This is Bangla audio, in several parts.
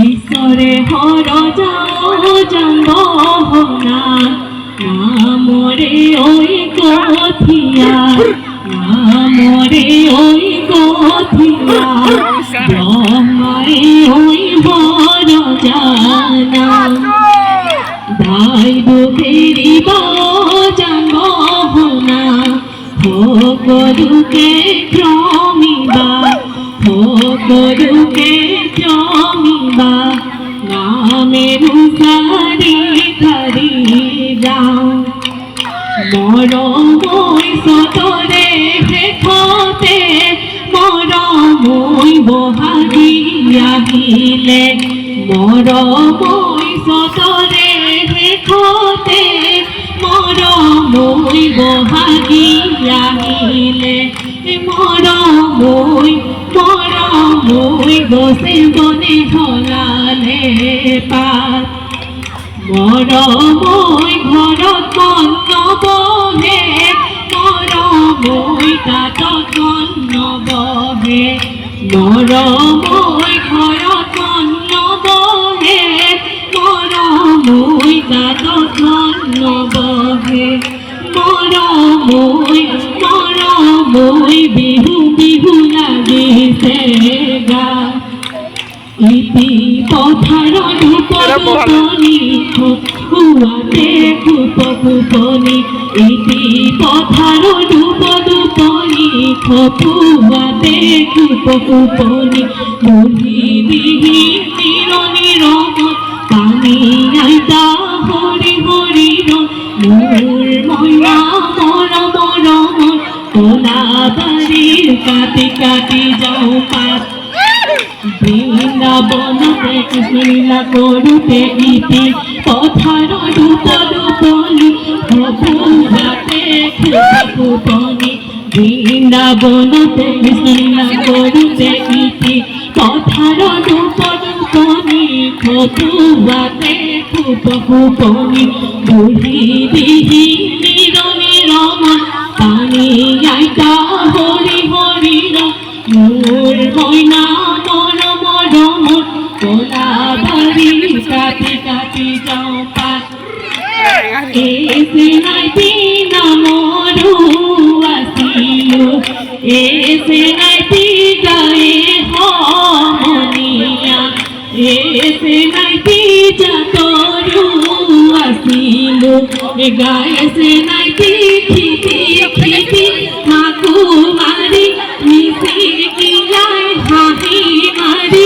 ঈশ্বরে হর জম্বহনা নামরে ওই কথিয়া নামরে ওই কথিয়া ব্রহ্মারে ওই বড় জানা দাই দুঃখেরি জম্বহনা ভোগরুকে ক্রমিবা ভোগরুকে ক্রমিবা নামের সারি ধারি যাও মরমই সতরে হেখতে মরমই বহাগিয়া হিলে মরমই সতরে হেখতে মরমই বহাগিয়া হিলে মরমই মরমই বসে বনে ধরালে পাত মরমই ঘরত কন্ন বহে মরমই কাতত কন্ন বহে মরমই ঘরত কন্ন বহে মরমই কাতত কন্ন বহে মরমই মরমই বিহু বিহু লাগিছে গা ইতি পথার রূপনি খুয়াতে খুপ খুপনি ইতি পথার রূপনি খুয়াতে খুপ খুপনি বুঝি দিহি নিরনি রম পানি আইতা হরি হরি মোর ময়না মর মর মর তোলা বাড়ির কাটি কাটি যাও পাত বৃন্দাবনতে কৃষ্ণ লীলা করুতে ইতি পথার রূপ রূপনি খুয়াতে খুপনি বৃন্দাবনতে কৃষ্ণ লীলা করুতে ইতি পথার রূপ রূপনি খুয়াতে খুপনি বুঝি দিহি নিরনি রমন পানি আইতা হরি হরি মোর ময়না মর মর মোর তোলা বাড়ি কাটি কাটি যাও পাত এসে নাই পিনা মরু আসিল এসে নাই পিগায়ে হমনিয়া এসে নাই পিজা তরু আসিল গায়েছে নাই পিঠি পিঠি মাকু মারি মিশি গিয়ায় হাহি মারি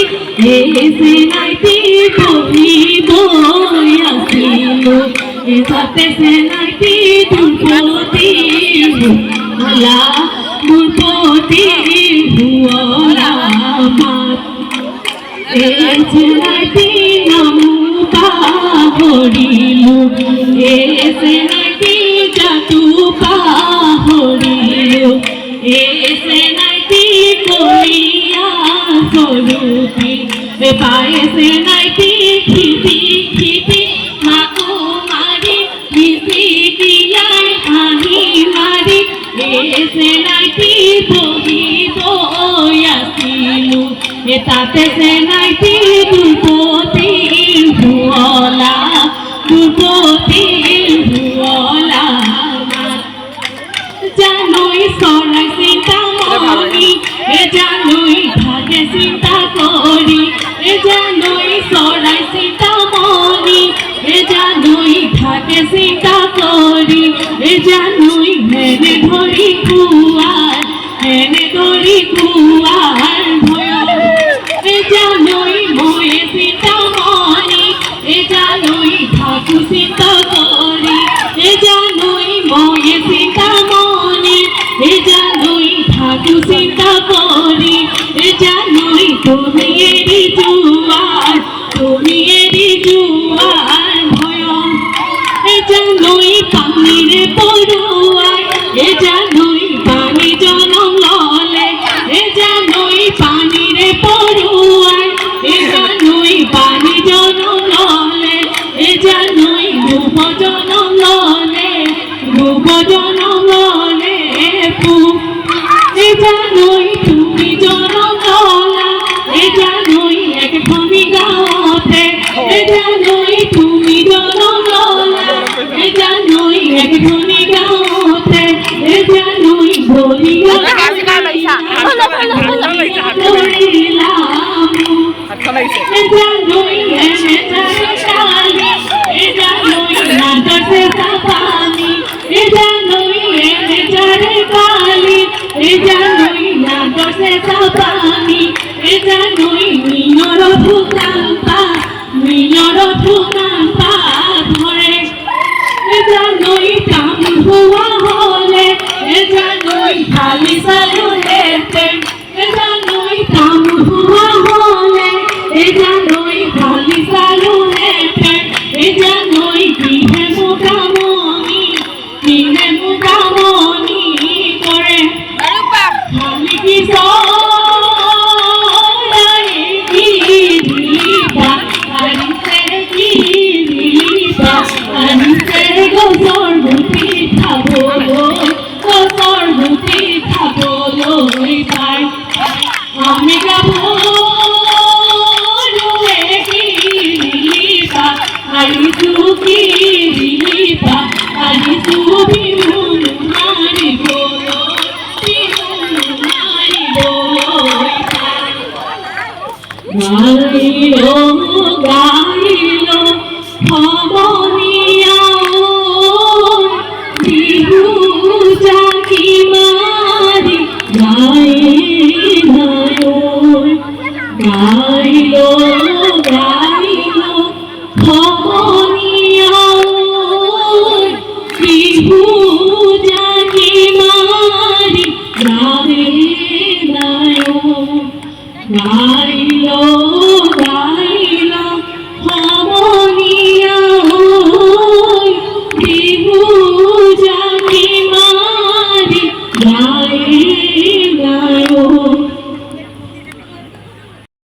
এসে নাই পিঠি বই আসিল এসাতে সে নাই পিঠি হুলা দুপতি হুলা মাত এসে নাই পিনামু পাহরিলু এসে নাই পিজাতু পাহরিলু এসে নাই পিকলিয়া সরুপি পায়েসে নাই পিঠি পিঠি মাকু মারি মিশি দিয়ায় হানি মারি এসে নাই পিবহি বয়াসিলু তাতে সে নাই দুপতি হুলা দুপতি হুলা জানুই সরাই চিন্তা মরি জানুই ভাগে চিন্তা করি জানুই সরাই চিন্তা মরি জানুই ভাগে চিন্তা করি জানুই হেনে ধরি কুয়ার হেনে ধরি কুয়ার জানুই ময়ে চিন্তা মরি জানুই ঠাকুর চিন্তা করি জানুই ময়ে চিন্তা মরি জানুই থাকু চিন্তা করি এ জানোই তুমি এরি জুয়ার তুমি এরি জুয়ার ভয়ং এ জানোই পানির পড়ুয়ার এ জানোই পানি জনম ললে এ জানোই পানির পড়ুয়ার এ জানোই পানি জনম ললে এ জানোই রূপ জনম ললে রূপ জনম ললে এ জানোই তুমি জনম ললা এ জানোই এক খনি গাওতে এ জানোই তুমি জনম ললা এ জানোই এক খনি গাওতে এ জানোই ভরিয়া এ জানোই এসে শালি এ জানোই নাটকে সাপানি এ জানোই এসে কালি এ জানোই নাটকে সাপানি এ জানোই মিনর ফুকাম্পা ধরে এ জানোই কাম হুয়া হলে এ জানোই খালি সালু হেতে এ জানোই কাম হুয়া হলে এ জানোই খালি সালু হেতে এ জানোই কিহে মুকামনি করে খালি কি সরাই কি দিবা আনতে কি দিবা আনতে গোসর মুঠি খাবো পাই আমি গাবো রুয়ে কি দিবা আই সুকি দিবা আই সুবি মুন মারিব মারিব